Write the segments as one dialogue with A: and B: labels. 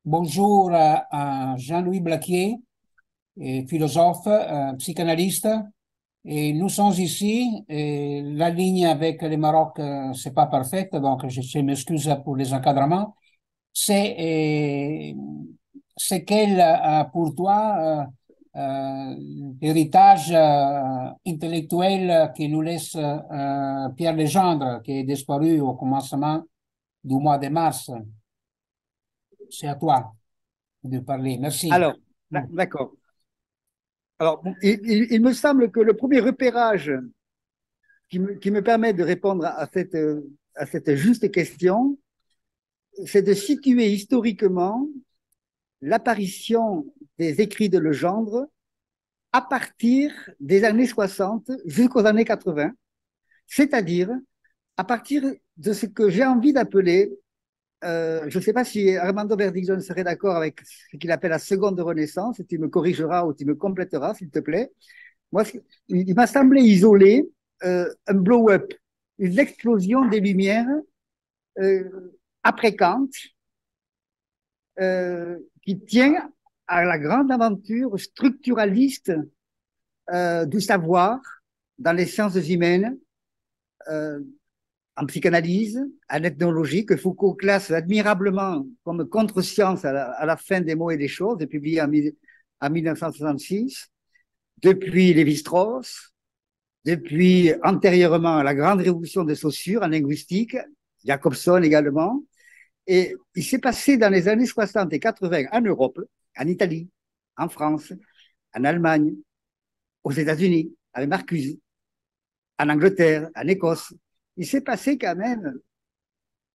A: Bonjour à Jean-Louis Blaquier, philosophe, psychanalyste. Et nous sommes ici. Et la ligne avec le Maroc, c'est pas parfaite, donc je m'excuse pour les encadrements. C'est c'est quel pour toi héritage intellectuel que nous laisse Pierre Legendre, qui est disparu au commencement du mois de mars. C'est à toi de parler. Merci.
B: Alors, d'accord. Alors, il me semble que le premier repérage qui me permet de répondre à cette juste question, c'est de situer historiquement l'apparition des écrits de Legendre à partir des années 60 jusqu'aux années 80, c'est-à-dire à partir de ce que j'ai envie d'appeler, je ne sais pas si Armando Verdillo serait d'accord avec ce qu'il appelle la seconde renaissance, et tu me corrigeras ou tu me compléteras, s'il te plaît. Moi, il m'a semblé isolé un blow-up, une explosion des Lumières euh, après Kant, qui tient à la grande aventure structuraliste du savoir dans les sciences humaines, euh, en psychanalyse, en ethnologie, que Foucault classe admirablement comme contre-science à la fin des mots et des choses, publié en 1966, depuis Lévi-Strauss, depuis antérieurement à la grande révolution de Saussure en linguistique, Jacobson également. Et il s'est passé dans les années 60 et 80 en Europe, en Italie, en France, en Allemagne, aux États-Unis, avec Marcuse, en Angleterre, en Écosse. Il s'est passé quand même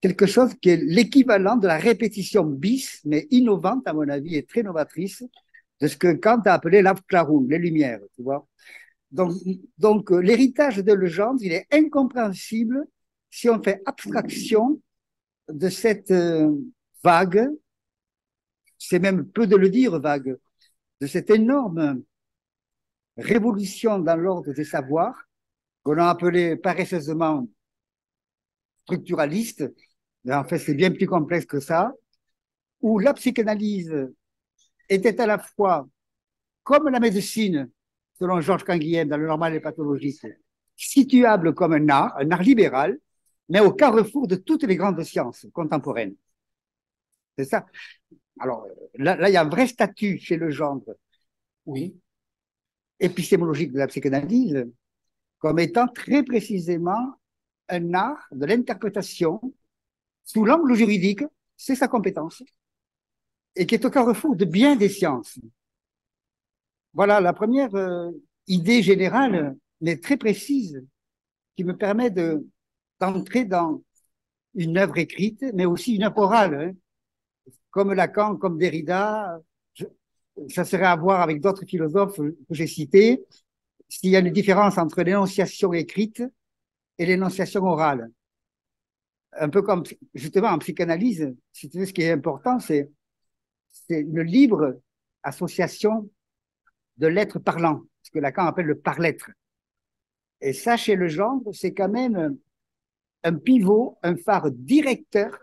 B: quelque chose qui est l'équivalent de la répétition bis, mais innovante à mon avis et très novatrice, de ce que Kant a appelé l'Aufklärung, les Lumières, tu vois. Donc, donc l'héritage de Legendre, il est incompréhensible si on fait abstraction de cette vague, c'est même peu de le dire vague, de cette énorme révolution dans l'ordre des savoirs, qu'on a appelé paresseusement structuraliste, mais en fait c'est bien plus complexe que ça, où la psychanalyse était à la fois, comme la médecine, selon Georges Canguilhem dans le Normal et pathologique, situable comme un art libéral, mais au carrefour de toutes les grandes sciences contemporaines. C'est ça. Alors là, il y a un vrai statut chez le genre
A: Oui.
B: épistémologique de la psychanalyse comme étant très précisément un art de l'interprétation sous l'angle juridique, c'est sa compétence, et qui est au carrefour de bien des sciences. Voilà la première idée générale, mais très précise, qui me permet d'entrer dans une œuvre écrite, mais aussi une œuvre orale, hein, comme Lacan, comme Derrida. Je, ça serait à voir avec d'autres philosophes que j'ai cités, s'il y a une différence entre l'énonciation écrite et l'énonciation orale. Un peu comme, justement, en psychanalyse, si tu veux, ce qui est important, c'est une libre association de l'être parlant, ce que Lacan appelle le par-l'être. Et ça, chez le genre, c'est quand même un pivot, un phare directeur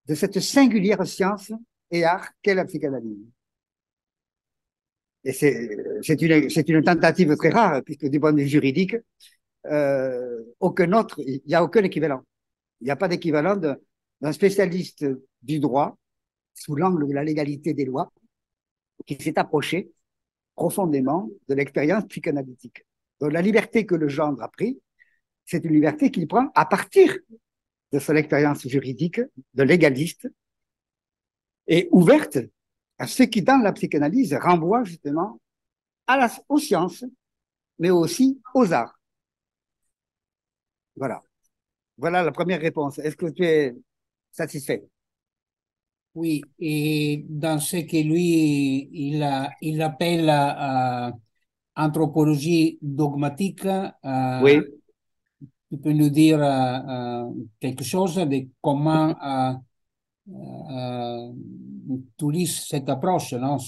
B: de cette singulière science et art qu'est la psychanalyse. Et c'est une tentative très rare, puisque du point de vue juridique, aucun autre, il n'y a aucun équivalent. Il n'y a pas d'équivalent d'un spécialiste du droit, sous l'angle de la légalité des lois, qui s'est approché profondément de l'expérience psychanalytique. Donc la liberté que le genre a pris, c'est une liberté qu'il prend à partir de son expérience juridique, de légaliste, et ouverte à ce qui, dans la psychanalyse, renvoie justement aux sciences, mais aussi aux arts. Voilà. Voilà la première réponse. Est-ce que tu es satisfait?
A: Oui, et dans ce que lui, il appelle anthropologie dogmatique,
B: Oui,
A: tu peux nous dire quelque chose de comment tu lis cette approche, non?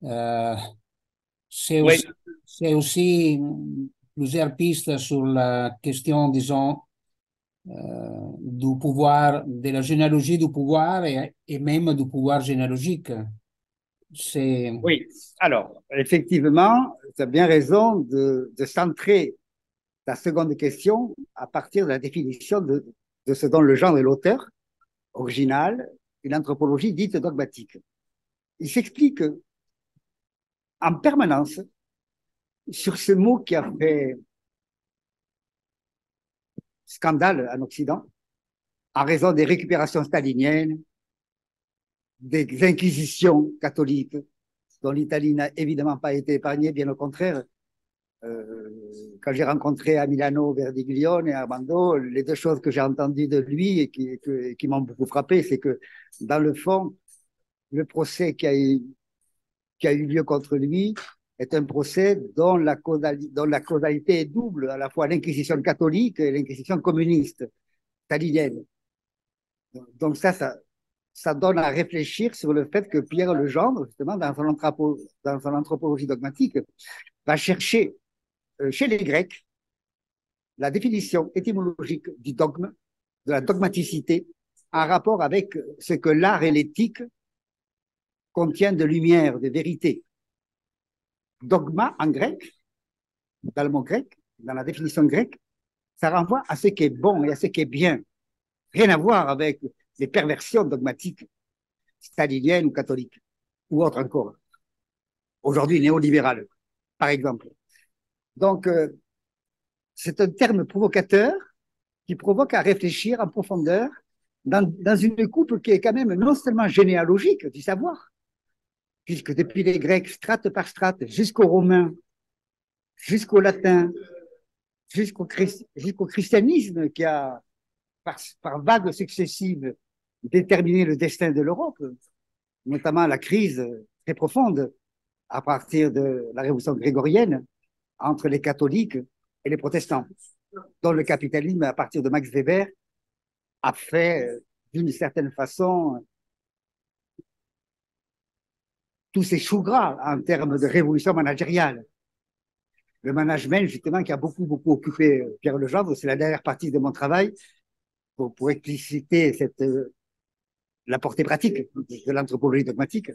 A: Euh, c'est
B: oui.
A: aussi, c'est aussi plusieurs pistes sur la question, disons, du pouvoir, de la généalogie du pouvoir et même du pouvoir généalogique. C'est
B: Oui, alors, effectivement, tu as bien raison de centrer ta seconde question à partir de la définition de ce dont le genre est l'auteur original, une anthropologie dite dogmatique. Il s'explique en permanence sur ce mot qui a fait scandale en Occident, en raison des récupérations staliniennes, des inquisitions catholiques, dont l'Italie n'a évidemment pas été épargnée, bien au contraire. Quand j'ai rencontré à Milano Verdiglione et Armando, les deux choses que j'ai entendues de lui et qui m'ont beaucoup frappé, c'est que dans le fond, le procès qui a eu lieu contre lui est un procès dont la causalité est double, à la fois l'inquisition catholique et l'inquisition communiste, stalinienne. Donc ça donne à réfléchir sur le fait que Pierre Legendre, justement, dans son anthropologie dogmatique, va chercher chez les Grecs la définition étymologique du dogme, de la dogmaticité, en rapport avec ce que l'art et l'éthique contiennent de lumière, de vérité. Dogma en grec, dans le mot grec, dans la définition grecque, ça renvoie à ce qui est bon et à ce qui est bien. Rien à voir avec les perversions dogmatiques staliniennes ou catholiques, ou autres encore. Aujourd'hui néolibérales, par exemple. Donc, c'est un terme provocateur qui provoque à réfléchir en profondeur dans une coupe qui est quand même non seulement généalogique du savoir, puisque depuis les Grecs, strate par strate, jusqu'aux Romains, jusqu'au latin, jusqu'au christianisme qui a, par vagues successives, déterminé le destin de l'Europe, notamment la crise très profonde à partir de la révolution grégorienne entre les catholiques et les protestants, dont le capitalisme, à partir de Max Weber, a fait, d'une certaine façon, tous ces choux gras en termes de révolution managériale. Le management, justement, qui a beaucoup occupé Pierre Legendre, c'est la dernière partie de mon travail pour expliciter la portée pratique de l'anthropologie dogmatique,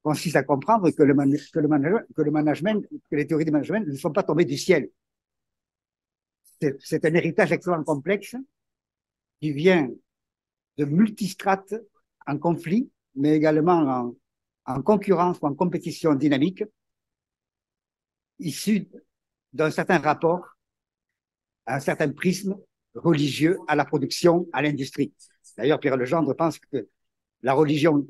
B: consiste à comprendre que le management, que les théories de management ne sont pas tombées du ciel. C'est un héritage extrêmement complexe qui vient de multistrates en conflit, mais également en concurrence ou en compétition dynamique, issus d'un certain rapport, un certain prisme religieux à la production, à l'industrie. D'ailleurs, Pierre Legendre pense que la religion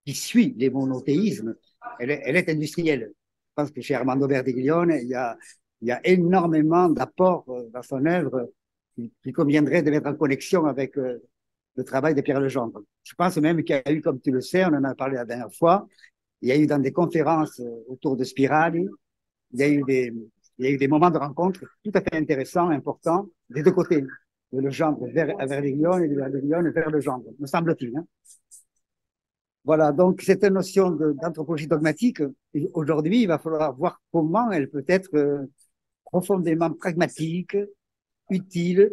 B: qui suit les monothéismes, elle est industrielle. Je pense que chez Armando Verdiglione, il y a énormément d'apports dans son œuvre qui conviendrait de mettre en connexion avec le travail de Pierre Legendre. Je pense même qu'il y a eu, comme tu le sais, on en a parlé la dernière fois, il y a eu dans des conférences autour de Spirali, il y a eu des moments de rencontre tout à fait intéressants, importants, des deux côtés, de Legendre vers Verdiglione et de Verdiglione vers Legendre, me semble-t-il. Hein. Voilà, donc cette notion d'anthropologie dogmatique, aujourd'hui, il va falloir voir comment elle peut être profondément pragmatique, utile,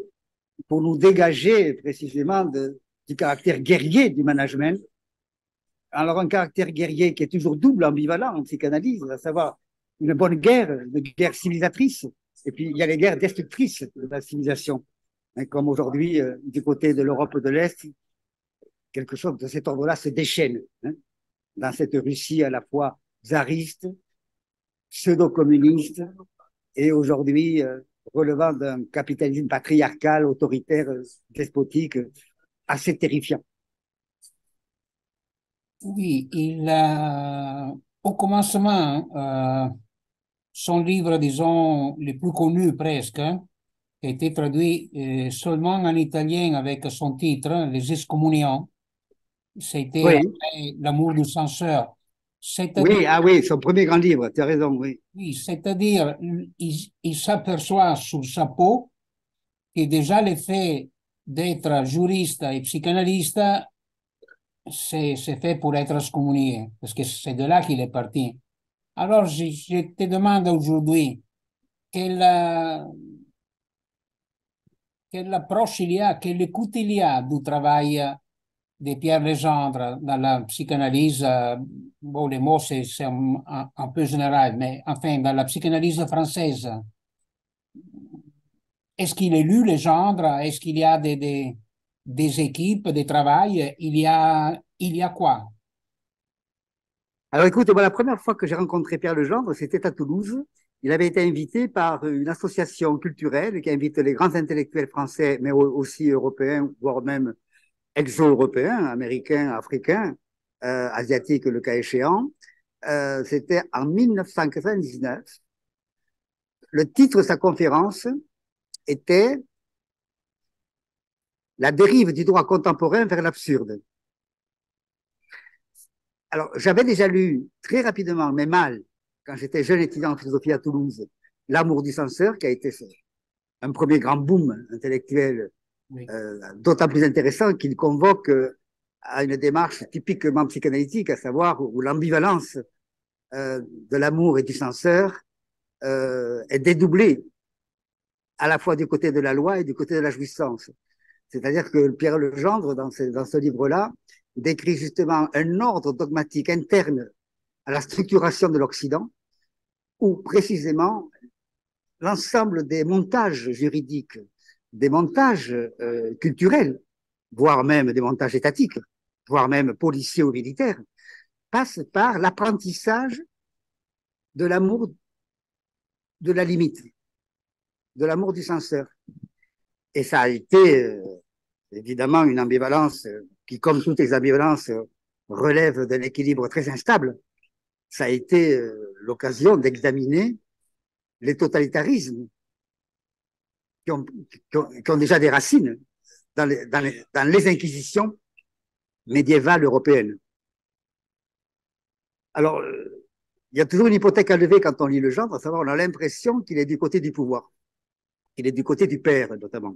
B: pour nous dégager précisément du caractère guerrier du management. Alors un caractère guerrier qui est toujours double, ambivalent en psychanalyse, à savoir une guerre civilisatrice, et puis il y a les guerres destructrices de la civilisation, hein, comme aujourd'hui du côté de l'Europe de l'Est, quelque chose de cet ordre-là se déchaîne, hein, dans cette Russie à la fois tsariste, pseudo-communiste, et aujourd'hui relevant d'un capitalisme patriarcal, autoritaire, despotique, assez terrifiant.
A: Oui, au commencement, son livre, disons, le plus connu presque, hein, qui a été traduit seulement en italien avec son titre, Les Excommuniants, c'était
B: Oui,
A: après L'amour du censeur. C'est-à-dire,
B: oui, ah oui, son premier grand livre, tu as raison, oui.
A: oui, c'est-à-dire, il s'aperçoit sous sa peau que déjà le fait d'être juriste et psychanalyste, c'est fait pour être excommunié, parce que c'est de là qu'il est parti. Alors, je te demande aujourd'hui, quel, quelle approche il y a, quelle écoute il y a du travail de Pierre Legendre dans la psychanalyse. Bon, les mots, c'est un peu général, mais enfin, dans la psychanalyse française, est-ce qu'il est lu, Legendre? Est-ce qu'il y a des équipes, des travails? Il y a quoi?
B: Alors écoute, moi, la première fois que j'ai rencontré Pierre Legendre, c'était à Toulouse. Il avait été invité par une association culturelle qui invite les grands intellectuels français, mais aussi européens, voire même exo-européens, américains, africains, asiatiques, le cas échéant. C'était en 1999. Le titre de sa conférence était La dérive du droit contemporain vers l'absurde. Alors, j'avais déjà lu très rapidement, mais mal, quand j'étais jeune étudiant en philosophie à Toulouse, L'amour du censeur, qui a été un premier grand boom intellectuel,
A: Oui.
B: d'autant plus intéressant qu'il convoque à une démarche typiquement psychanalytique, à savoir où l'ambivalence de l'amour et du censeur est dédoublée à la fois du côté de la loi et du côté de la jouissance. C'est-à-dire que Pierre Legendre, dans ce livre-là, décrit justement un ordre dogmatique interne à la structuration de l'Occident, où précisément l'ensemble des montages juridiques, des montages culturels, voire même des montages étatiques, voire même policiers ou militaires, passent par l'apprentissage de l'amour de la limite, de l'amour du censeur. Et ça a été évidemment une ambivalence qui, comme toutes les ambivalences, relève d'un équilibre très instable. Ça a été l'occasion d'examiner les totalitarismes qui ont déjà des racines dans les inquisitions médiévales européennes. Alors, il y a toujours une hypothèque à lever quand on lit le genre, à savoir, on a l'impression qu'il est du côté du pouvoir, qu'il est du côté du père, notamment.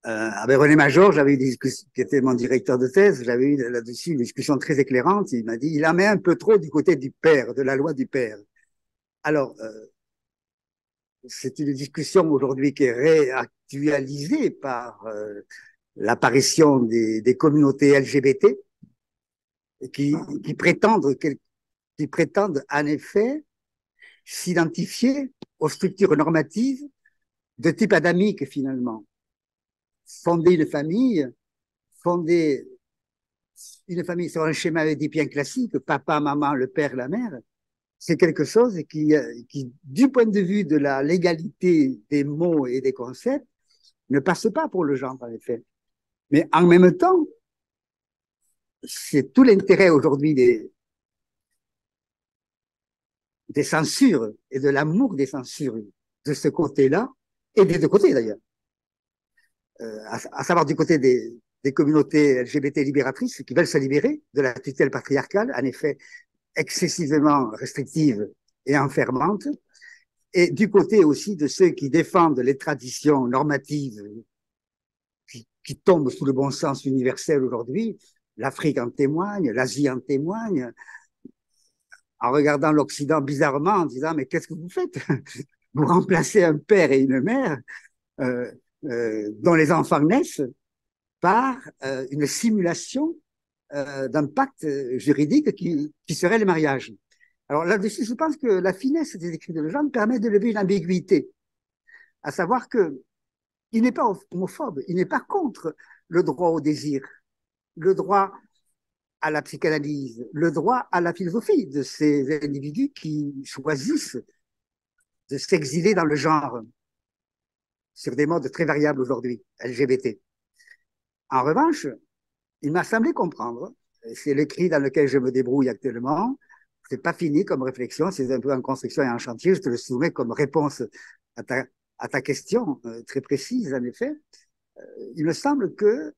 B: Avec René Major, j'avais eu des discussions, qui était mon directeur de thèse, j'avais eu là-dessus une discussion très éclairante. Il m'a dit, il en met un peu trop du côté du père, de la loi du père. Alors, c'est une discussion aujourd'hui qui est réactualisée par l'apparition des communautés LGBT qui, qui, prétendent, qui prétendent en effet s'identifier aux structures normatives de type adamique finalement. Fonder une famille sur un schéma édipien classique, papa, maman, le père, la mère, c'est quelque chose qui, du point de vue de la légalité des mots et des concepts, ne passe pas pour le genre, en effet. Mais en même temps, c'est tout l'intérêt aujourd'hui des censures et de l'amour des censures de ce côté-là, et des deux côtés d'ailleurs. À savoir du côté des communautés LGBT libératrices qui veulent se libérer de la tutelle patriarcale, en effet excessivement restrictive et enfermante, et du côté aussi de ceux qui défendent les traditions normatives qui tombent sous le bon sens universel aujourd'hui. L'Afrique en témoigne, l'Asie en témoigne, en regardant l'Occident bizarrement, en disant mais qu'est-ce que vous faites? Vous remplacez un père et une mère dont les enfants naissent par une simulation d'un pacte juridique qui serait le mariage. Alors là-dessus, je pense que la finesse des écrits de Legendre permet de lever une ambiguïté, à savoir que il n'est pas homophobe, il n'est pas contre le droit au désir, le droit à la psychanalyse, le droit à la philosophie de ces individus qui choisissent de s'exiler dans le genre sur des modes très variables aujourd'hui, LGBT. En revanche, il m'a semblé comprendre, c'est l'écrit dans lequel je me débrouille actuellement, c'est pas fini comme réflexion, c'est un peu en construction et en chantier, je te le soumets comme réponse à ta question très précise, en effet. Il me semble que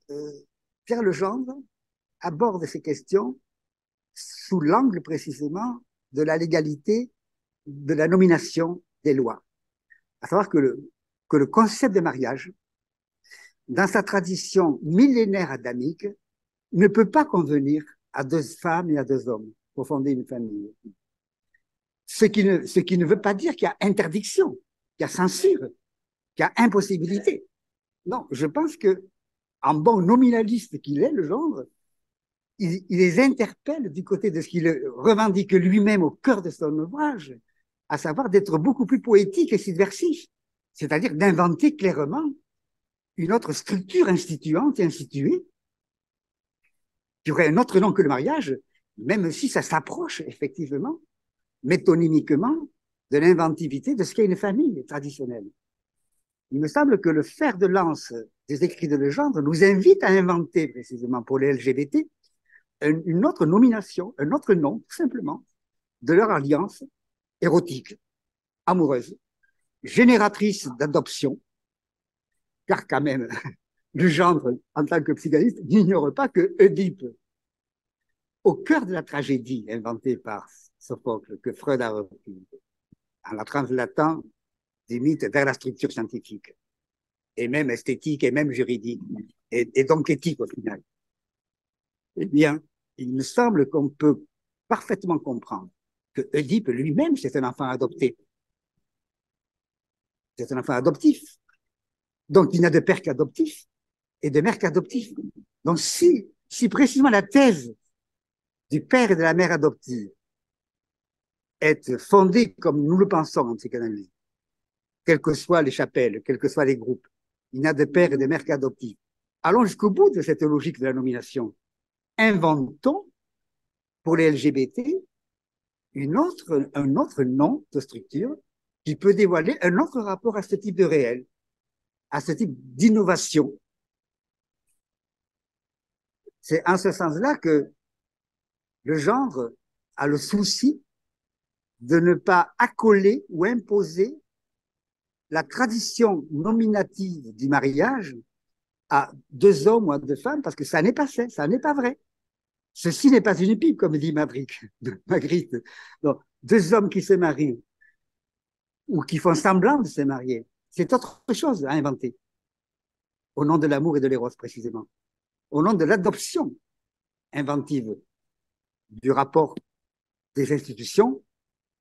B: Pierre Legendre aborde ces questions sous l'angle précisément de la légalité de la nomination des lois. À savoir que le concept de mariage, dans sa tradition millénaire adamique, ne peut pas convenir à deux femmes et à deux hommes pour fonder une famille. Ce qui ne veut pas dire qu'il y a interdiction, qu'il y a censure, qu'il qu'il y a impossibilité. Non, je pense que, en bon nominaliste qu'il est, le gendre, il les interpelle du côté de ce qu'il revendique lui-même au cœur de son ouvrage, à savoir d'être beaucoup plus poétique et subversif, c'est-à-dire d'inventer clairement une autre structure instituante et instituée, qui aurait un autre nom que le mariage, même si ça s'approche effectivement, métonymiquement, de l'inventivité de ce qu'est une famille traditionnelle. Il me semble que le fer de lance des écrits de Legendre nous invite à inventer, précisément pour les LGBT, une autre nomination, un autre nom, tout simplement, de leur alliance érotique, amoureuse, génératrice d'adoption, car quand même, le gendre, en tant que psychanalyste, n'ignore pas que Oedipe, au cœur de la tragédie inventée par Sophocle, que Freud a repris, en la translatant des mythes vers la structure scientifique, et même esthétique, et même juridique, et donc éthique au final. Eh bien, il me semble qu'on peut parfaitement comprendre que Oedipe lui-même, c'est un enfant adopté. C'est un enfant adoptif. Donc, il n'a de père qu'adoptif et de mère qu'adoptif. Donc, si précisément la thèse du père et de la mère adoptive est fondée comme nous le pensons en psychanalyse, quelles que soient les chapelles, quels que soient les groupes, il n'a de père et de mère qu'adoptif. Allons jusqu'au bout de cette logique de la nomination. Inventons pour les LGBT un autre nom de structure qui peut dévoiler un autre rapport à ce type de réel, à ce type d'innovation. C'est en ce sens-là que le genre a le souci de ne pas accoler ou imposer la tradition nominative du mariage à deux hommes ou à deux femmes, parce que ça n'est pas ça, ça n'est pas vrai. Ceci n'est pas une pipe, comme dit Magritte. Donc, deux hommes qui se marient ou qui font semblant de se marier, c'est autre chose à inventer, au nom de l'amour et de l'éros précisément, au nom de l'adoption inventive du rapport des institutions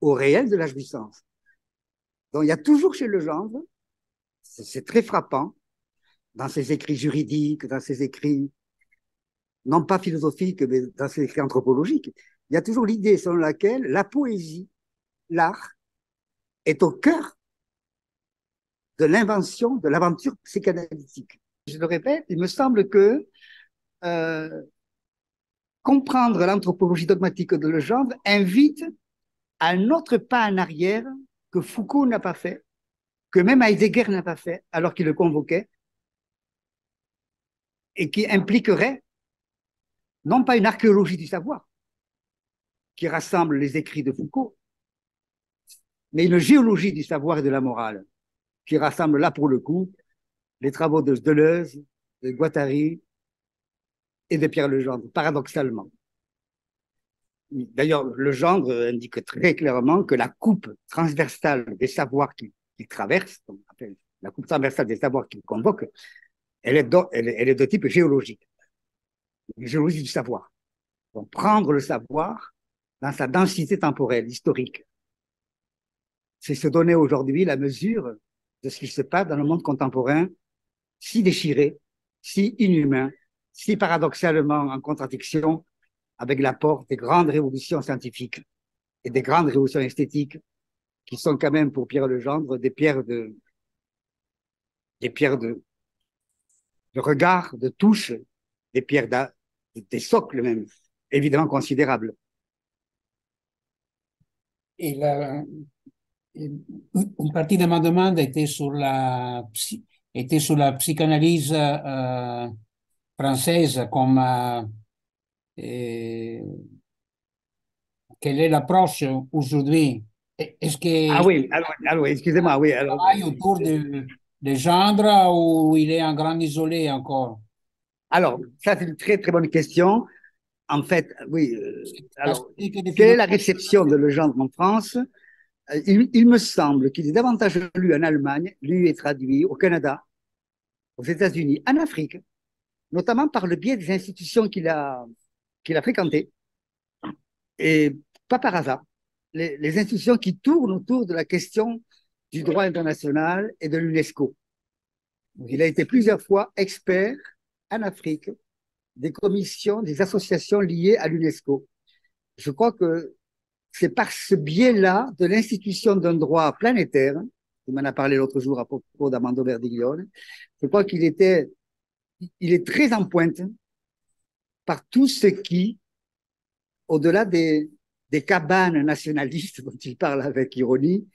B: au réel de la jouissance. Donc il y a toujours chez Legendre, c'est très frappant, dans ses écrits juridiques, dans ses écrits non pas philosophiques, mais dans ses écrits anthropologiques, il y a toujours l'idée selon laquelle la poésie, l'art, est au cœur de l'invention, de l'aventure psychanalytique. Je le répète, il me semble que comprendre l'anthropologie dogmatique de Legendre invite à un autre pas en arrière que Foucault n'a pas fait, que même Heidegger n'a pas fait, alors qu'il le convoquait, et qui impliquerait non pas une archéologie du savoir, qui rassemble les écrits de Foucault, mais une géologie du savoir et de la morale, qui rassemble là pour le coup les travaux de Deleuze, de Guattari et de Pierre Legendre, paradoxalement. D'ailleurs, Legendre indique très clairement que la coupe transversale des savoirs qu'il traverse, on appelle la coupe transversale des savoirs qu'il convoque, elle est de type géologique, une géologie du savoir. Donc, prendre le savoir dans sa densité temporelle, historique. C'est se donner aujourd'hui la mesure de ce qui se passe dans le monde contemporain, si déchiré, si inhumain, si paradoxalement en contradiction avec l'apport des grandes révolutions scientifiques et des grandes révolutions esthétiques qui sont quand même pour Pierre Legendre des pierres de regard, de touche, des socles même, évidemment considérables.
A: Et une partie de ma demande était sur la psychanalyse française, comme quelle est l'approche aujourd'hui? Est-ce
B: Ah
A: que
B: oui, alors excusez-moi, oui. Alors,
A: travaille autour de genre ou il est en grand isolé encore?
B: ça c'est une très très bonne question. En fait, oui.
A: Parce
B: Alors,
A: que des
B: quelle est la
A: philosophes-
B: réception de Legendre en France? Il me semble qu'il est davantage lu en Allemagne, lu et traduit au Canada, aux États-Unis, en Afrique, notamment par le biais des institutions qu'il a fréquentées. Et pas par hasard. Les institutions qui tournent autour de la question du droit international et de l'UNESCO. Il a été plusieurs fois expert en Afrique des commissions, des associations liées à l'UNESCO. Je crois que c'est par ce biais-là de l'institution d'un droit planétaire, il m'en a parlé l'autre jour à propos d'Armando Verdiglione, je crois il est très en pointe par tout ce qui, au-delà des cabanes nationalistes dont il parle avec ironie,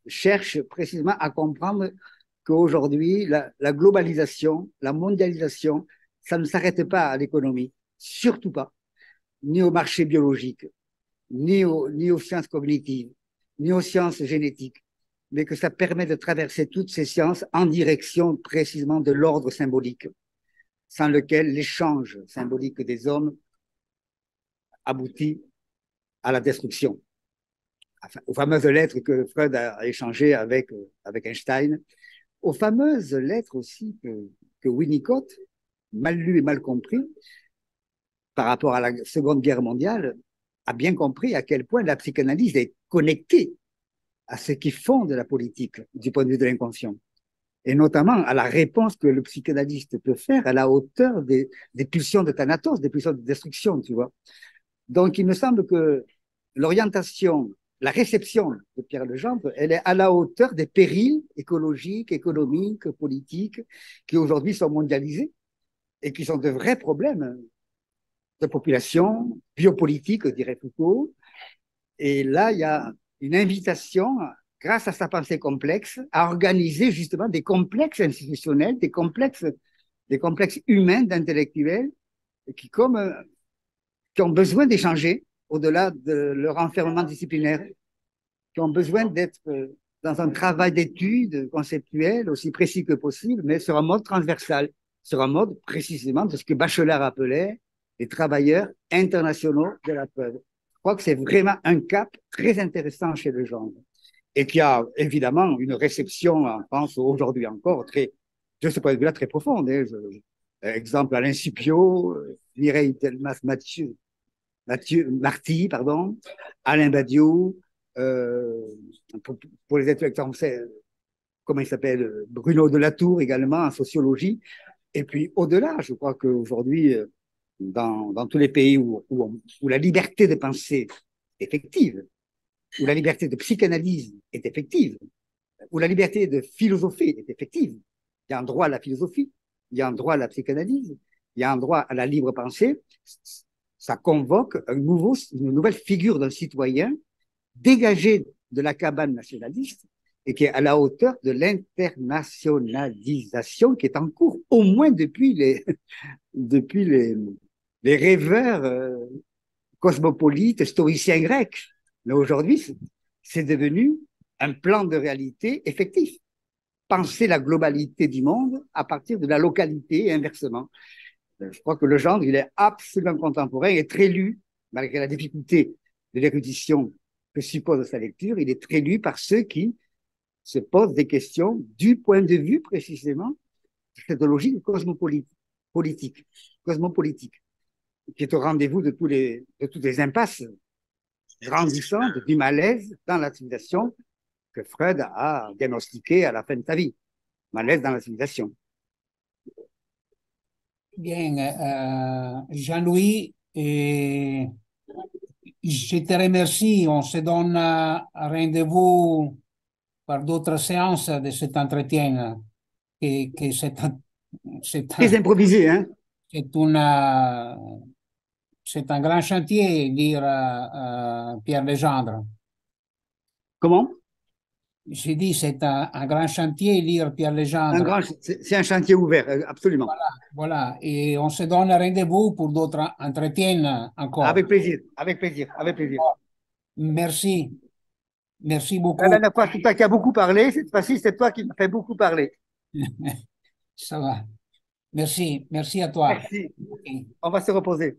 B: cherche précisément à comprendre qu'aujourd'hui, la globalisation, la mondialisation, ça ne s'arrête pas à l'économie, surtout pas, ni au marché biologique, ni aux sciences cognitives, ni aux sciences génétiques, mais que ça permet de traverser toutes ces sciences en direction précisément de l'ordre symbolique, sans lequel l'échange symbolique des hommes aboutit à la destruction. Enfin, aux fameuses lettres que Freud a échangées avec Einstein, aux fameuses lettres aussi que Winnicott, mal lues et mal compris, par rapport à la Seconde Guerre mondiale, a bien compris à quel point la psychanalyse est connectée à ce qui fonde la politique du point de vue de l'inconscient, et notamment à la réponse que le psychanalyste peut faire à la hauteur des pulsions de Thanatos, des pulsions de destruction, tu vois. Donc, il me semble que l'orientation, la réception de Pierre Legendre, elle est à la hauteur des périls écologiques, économiques, politiques, qui aujourd'hui sont mondialisés et qui sont de vrais problèmes de population, biopolitique, dirait Foucault. Et là, il y a une invitation, grâce à sa pensée complexe, à organiser justement des complexes institutionnels, des complexes humains, d'intellectuels, qui ont besoin d'échanger au-delà de leur enfermement disciplinaire, qui ont besoin d'être dans un travail d'étude conceptuel aussi précis que possible, mais sur un mode transversal, sur un mode précisément de ce que Bachelard appelait les travailleurs internationaux de la preuve. Je crois que c'est vraiment un cap très intéressant chez Legendre et qui a évidemment une réception en France aujourd'hui encore très, de ce point de vue-là, très profonde. Hein. Exemple, Alain Scipio, Mireille Marty, pardon, Alain Badiou, pour les intellectuels français, comment il s'appelle, Bruno Delatour également en sociologie. Et puis au-delà, je crois qu'aujourd'hui, dans tous les pays où la liberté de penser est effective, où la liberté de psychanalyse est effective, où la liberté de philosophie est effective, il y a un droit à la philosophie, il y a un droit à la psychanalyse, il y a un droit à la libre pensée, ça convoque une nouvelle figure d'un citoyen dégagé de la cabane nationaliste et qui est à la hauteur de l'internationalisation qui est en cours, au moins depuis les rêveurs cosmopolites, stoïciens grecs. Mais aujourd'hui, c'est devenu un plan de réalité effectif. Penser la globalité du monde à partir de la localité et inversement. Je crois que Legendre, il est absolument contemporain et très lu, malgré la difficulté de l'érudition que suppose sa lecture, il est très lu par ceux qui se posent des questions du point de vue précisément de cette logique cosmopolitique, qui est au rendez-vous de toutes les impasses grandissantes du malaise dans la civilisation que Freud a diagnostiqué à la fin de sa vie. Malaise dans la civilisation.
A: Bien, Jean-Louis, je te remercie. On se donne rendez-vous par d'autres séances de cet entretien.
B: Très improvisé, hein?
A: C'est un grand chantier, lire Pierre Legendre.
B: Comment?
A: J'ai dit, c'est un grand chantier, lire Pierre Legendre.
B: C'est un chantier ouvert, absolument.
A: Voilà. Et on se donne rendez-vous pour d'autres entretiens encore.
B: Avec plaisir, avec plaisir, avec plaisir.
A: Merci. Merci beaucoup.
B: La dernière fois, c'est toi qui as beaucoup parlé. Cette fois-ci, c'est toi qui m'as fait beaucoup parler.
A: Ça va. Merci. Merci à toi.
B: Merci. On va se reposer.